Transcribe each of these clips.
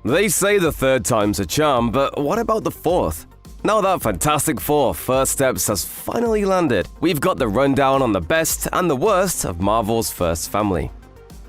They say the third time's a charm, but what about the fourth? Now that Fantastic Four First Steps has finally landed, we've got the rundown on the best and the worst of Marvel's first family.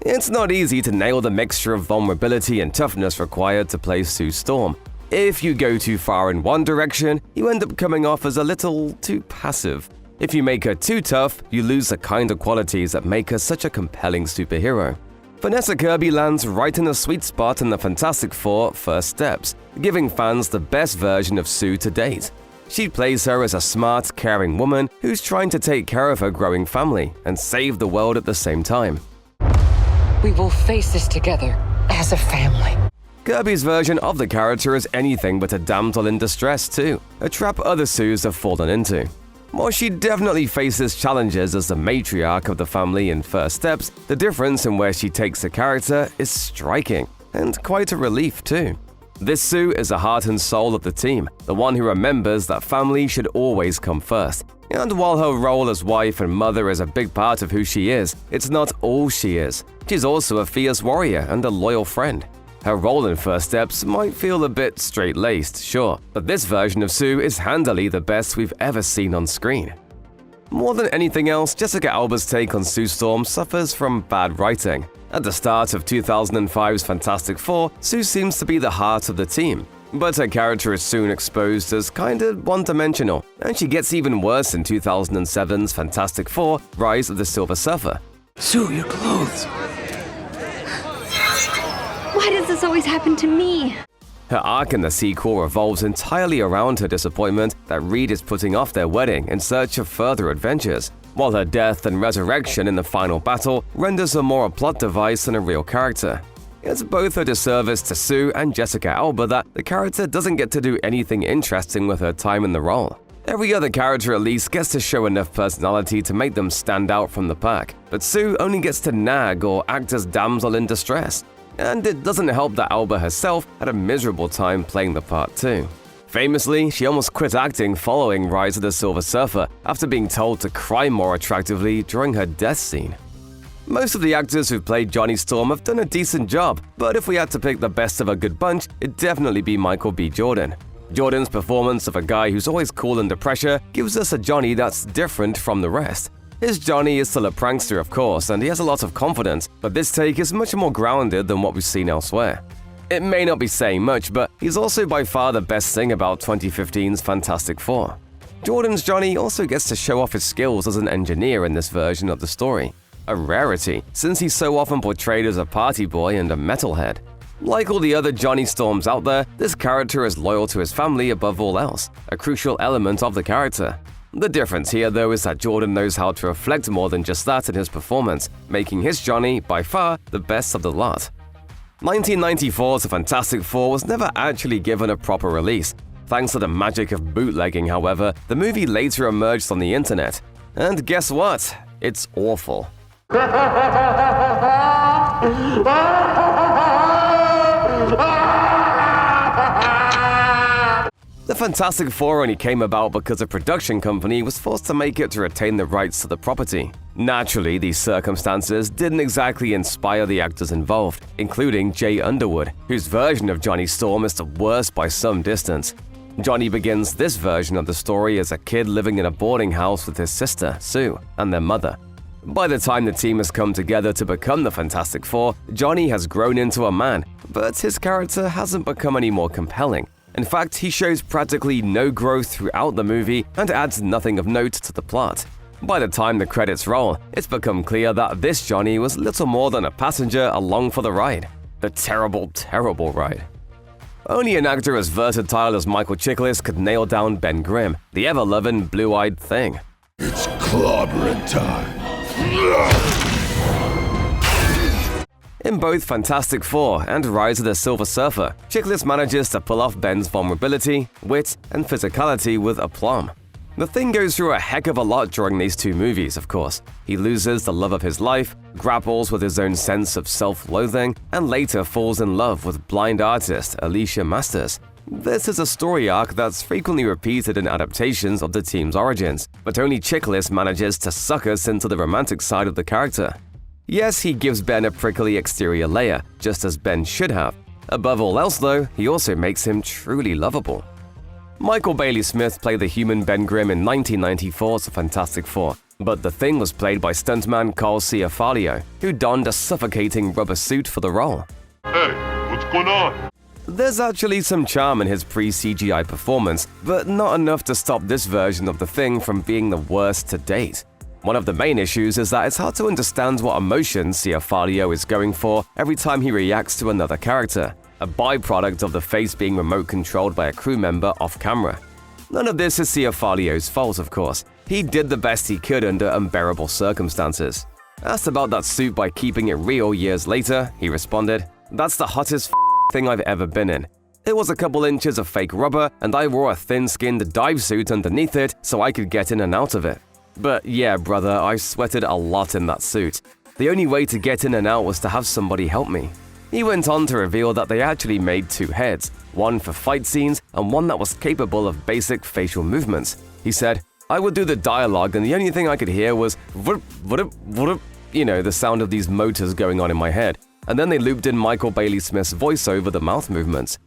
It's not easy to nail the mixture of vulnerability and toughness required to play Sue Storm. If you go too far in one direction, you end up coming off as a little too passive. If you make her too tough, you lose the kind of qualities that make her such a compelling superhero. Vanessa Kirby lands right in the sweet spot in the Fantastic Four First Steps, giving fans the best version of Sue to date. She plays her as a smart, caring woman who's trying to take care of her growing family and save the world at the same time. We will face this together as a family. Kirby's version of the character is anything but a damsel in distress too, a trap other Sues have fallen into. While she definitely faces challenges as the matriarch of the family in First Steps, the difference in where she takes the character is striking, and quite a relief too. This Sue is the heart and soul of the team, the one who remembers that family should always come first. And while her role as wife and mother is a big part of who she is, it's not all she is. She's also a fierce warrior and a loyal friend. Her role in First Steps might feel a bit straight-laced, sure, but this version of Sue is handily the best we've ever seen on screen. More than anything else, Jessica Alba's take on Sue Storm suffers from bad writing. At the start of 2005's Fantastic Four, Sue seems to be the heart of the team, but her character is soon exposed as kinda one-dimensional, and she gets even worse in 2007's Fantastic Four: Rise of the Silver Surfer. Sue, your clothes. Why does this always happen to me? Her arc in the sequel revolves entirely around her disappointment that Reed is putting off their wedding in search of further adventures, while her death and resurrection in the final battle renders her more a plot device than a real character. It's both a disservice to Sue and Jessica Alba that the character doesn't get to do anything interesting with her time in the role. Every other character at least gets to show enough personality to make them stand out from the pack, but Sue only gets to nag or act as damsel in distress. And it doesn't help that Alba herself had a miserable time playing the part too. Famously, she almost quit acting following Rise of the Silver Surfer after being told to cry more attractively during her death scene. Most of the actors who've played Johnny Storm have done a decent job, but if we had to pick the best of a good bunch, it'd definitely be Michael B. Jordan. Jordan's performance of a guy who's always cool under pressure gives us a Johnny that's different from the rest. His Johnny is still a prankster, of course, and he has a lot of confidence, but this take is much more grounded than what we've seen elsewhere. It may not be saying much, but he's also by far the best thing about 2015's Fantastic Four. Jordan's Johnny also gets to show off his skills as an engineer in this version of the story, a rarity since he's so often portrayed as a party boy and a metalhead. Like all the other Johnny Storms out there, this character is loyal to his family above all else, a crucial element of the character. The difference here, though, is that Jordan knows how to reflect more than just that in his performance, making his Johnny, by far, the best of the lot. 1994's The Fantastic Four was never actually given a proper release. Thanks to the magic of bootlegging, however, the movie later emerged on the internet. And guess what? It's awful. The Fantastic Four only came about because a production company was forced to make it to retain the rights to the property. Naturally, these circumstances didn't exactly inspire the actors involved, including Jay Underwood, whose version of Johnny Storm is the worst by some distance. Johnny begins this version of the story as a kid living in a boarding house with his sister, Sue, and their mother. By the time the team has come together to become the Fantastic Four, Johnny has grown into a man, but his character hasn't become any more compelling. In fact, he shows practically no growth throughout the movie and adds nothing of note to the plot. By the time the credits roll, it's become clear that this Johnny was little more than a passenger along for the ride. The terrible, terrible ride. Only an actor as versatile as Michael Chiklis could nail down Ben Grimm, the ever-loving blue-eyed thing. It's clobbering time. In both Fantastic Four and Rise of the Silver Surfer, Chiklis manages to pull off Ben's vulnerability, wit, and physicality with aplomb. The Thing goes through a heck of a lot during these two movies, of course. He loses the love of his life, grapples with his own sense of self-loathing, and later falls in love with blind artist Alicia Masters. This is a story arc that's frequently repeated in adaptations of the team's origins, but only Chiklis manages to suck us into the romantic side of the character. Yes, he gives Ben a prickly exterior layer, just as Ben should have, Above all else though, he also makes him truly lovable. Michael Bailey Smith played the human Ben Grimm in 1994's Fantastic Four, but the Thing was played by stuntman Carl Ciarfalio, who donned a suffocating rubber suit for the role. Hey, what's going on? There's actually some charm in his pre-CGI performance, but not enough to stop this version of the Thing from being the worst to date. One of the main issues is that it's hard to understand what emotions Ciarfalio is going for every time he reacts to another character, a byproduct of the face being remote-controlled by a crew member off-camera. None of this is Ciarfalio's fault, of course. He did the best he could under unbearable circumstances. Asked about that suit by keeping it real years later, he responded, "That's the hottest thing I've ever been in. It was a couple inches of fake rubber, and I wore a thin-skinned dive suit underneath it so I could get in and out of it. But yeah, brother, I sweated a lot in that suit. The only way to get in and out was to have somebody help me." He went on to reveal that they actually made two heads, one for fight scenes and one that was capable of basic facial movements. He said, "I would do the dialogue and the only thing I could hear was vroom, vroom, vroom, you know, the sound of these motors going on in my head. And then they looped in Michael Bailey Smith's voice over the mouth movements."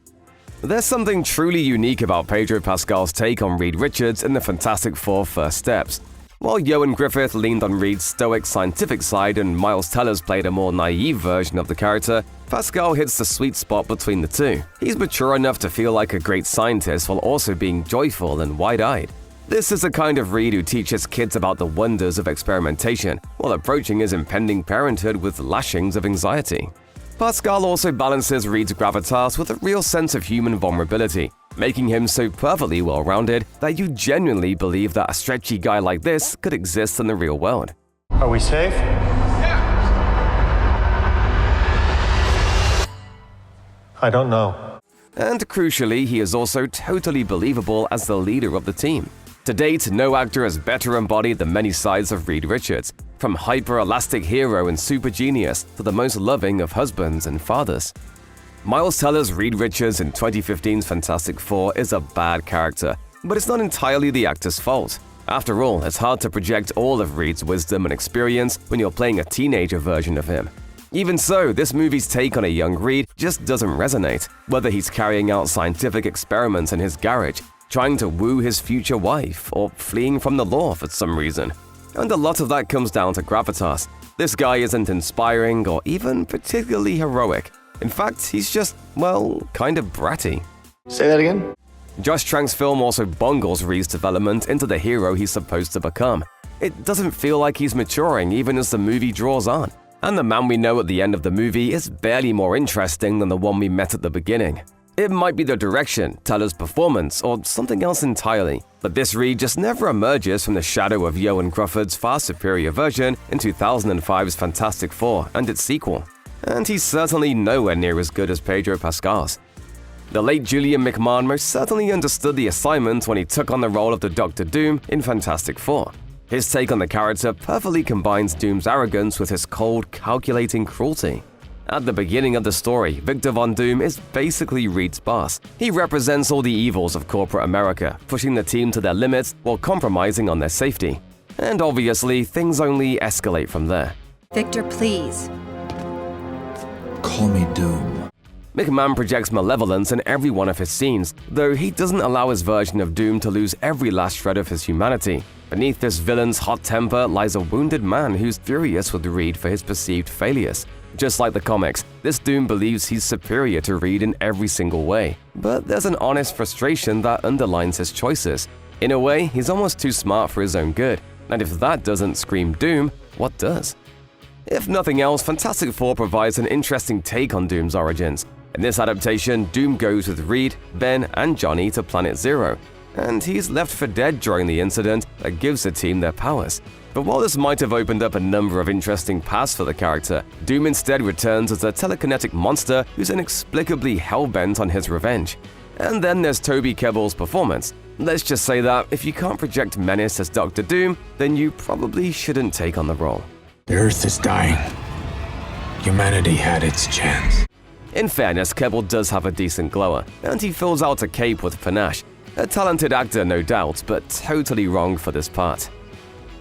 There's something truly unique about Pedro Pascal's take on Reed Richards in the Fantastic Four First Steps. While Ioan Gruffudd leaned on Reed's stoic scientific side and Miles Teller's played a more naive version of the character, Pascal hits the sweet spot between the two. He's mature enough to feel like a great scientist while also being joyful and wide-eyed. This is the kind of Reed who teaches kids about the wonders of experimentation while approaching his impending parenthood with lashings of anxiety. Pascal also balances Reed's gravitas with a real sense of human vulnerability, making him so perfectly well-rounded that you genuinely believe that a stretchy guy like this could exist in the real world. Are we safe? Yeah. I don't know. And crucially, he is also totally believable as the leader of the team. To date, no actor has better embodied the many sides of Reed Richards, from hyper-elastic hero and super genius to the most loving of husbands and fathers. Miles Teller's Reed Richards in 2015's Fantastic Four is a bad character, but it's not entirely the actor's fault. After all, it's hard to project all of Reed's wisdom and experience when you're playing a teenager version of him. Even so, this movie's take on a young Reed just doesn't resonate, whether he's carrying out scientific experiments in his garage, trying to woo his future wife, or fleeing from the law for some reason. And a lot of that comes down to gravitas. This guy isn't inspiring or even particularly heroic. In fact, he's just, well, kind of bratty. Say that again? Josh Trank's film also bungles Reed's development into the hero he's supposed to become. It doesn't feel like he's maturing even as the movie draws on. And the man we know at the end of the movie is barely more interesting than the one we met at the beginning. It might be the direction, Teller's performance, or something else entirely, but this Reed just never emerges from the shadow of Ioan Gruffudd's far superior version in 2005's Fantastic Four and its sequel. And he's certainly nowhere near as good as Pedro Pascal's. The late Julian McMahon most certainly understood the assignment when he took on the role of the Dr. Doom in Fantastic Four. His take on the character perfectly combines Doom's arrogance with his cold, calculating cruelty. At the beginning of the story, Victor Von Doom is basically Reed's boss. He represents all the evils of corporate America, pushing the team to their limits while compromising on their safety. And obviously, things only escalate from there. Victor, please. Call me Doom. McMahon projects malevolence in every one of his scenes, though he doesn't allow his version of Doom to lose every last shred of his humanity. Beneath this villain's hot temper lies a wounded man who's furious with Reed for his perceived failures. Just like the comics, this Doom believes he's superior to Reed in every single way, but there's an honest frustration that underlines his choices. In a way, he's almost too smart for his own good, and if that doesn't scream Doom, what does? If nothing else, Fantastic Four provides an interesting take on Doom's origins. In this adaptation, Doom goes with Reed, Ben, and Johnny to Planet Zero, and he's left for dead during the incident that gives the team their powers. But while this might have opened up a number of interesting paths for the character, Doom instead returns as a telekinetic monster who's inexplicably hell-bent on his revenge. And then there's Toby Kebbell's performance. Let's just say that if you can't project menace as Dr. Doom, then you probably shouldn't take on the role. The Earth is dying. Humanity had its chance. In fairness, Kebbell does have a decent glower, and he fills out a cape with panache. A talented actor, no doubt, but totally wrong for this part.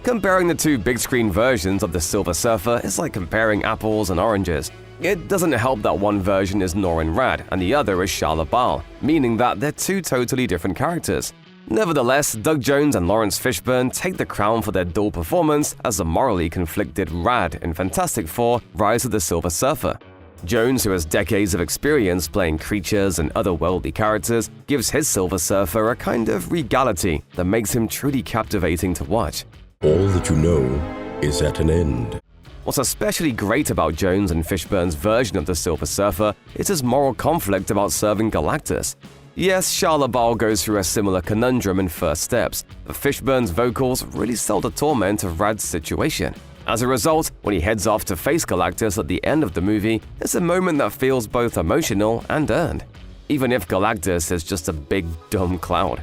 Comparing the two big-screen versions of the Silver Surfer is like comparing apples and oranges. It doesn't help that one version is Norrin Rad and the other is Ciarfalio, meaning that they're two totally different characters. Nevertheless, Doug Jones and Laurence Fishburne take the crown for their dual performance as the morally conflicted Rad in Fantastic Four: Rise of the Silver Surfer. Jones, who has decades of experience playing creatures and otherworldly characters, gives his Silver Surfer a kind of regality that makes him truly captivating to watch. All that you know is at an end. What's especially great about Jones and Fishburne's version of the Silver Surfer is his moral conflict about serving Galactus. Yes, Ciarfalio goes through a similar conundrum in First Steps, but Fishburne's vocals really sell the torment of Rad's situation. As a result, when he heads off to face Galactus at the end of the movie, it's a moment that feels both emotional and earned, even if Galactus is just a big dumb cloud.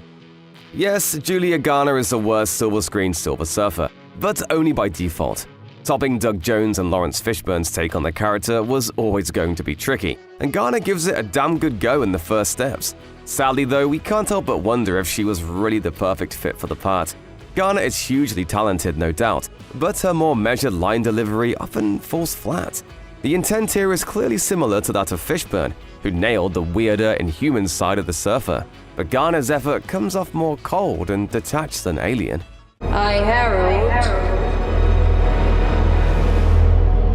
Yes, Julian Garner is the worst silver screen Silver Surfer, but only by default. Topping Doug Jones and Laurence Fishburne's take on the character was always going to be tricky, and Garner gives it a damn good go in the First Steps. Sadly though, we can't help but wonder if she was really the perfect fit for the part. Garner is hugely talented, no doubt, but her more measured line delivery often falls flat. The intent here is clearly similar to that of Fishburne, who nailed the weirder, inhuman side of the surfer, but Garner's effort comes off more cold and detached than alien. I herald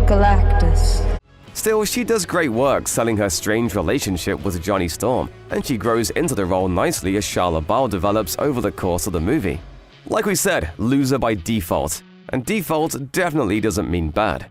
Galactus. Still, she does great work selling her strange relationship with Johnny Storm, and she grows into the role nicely as Ciarfalio develops over the course of the movie. Like we said, loser by default, and default definitely doesn't mean bad.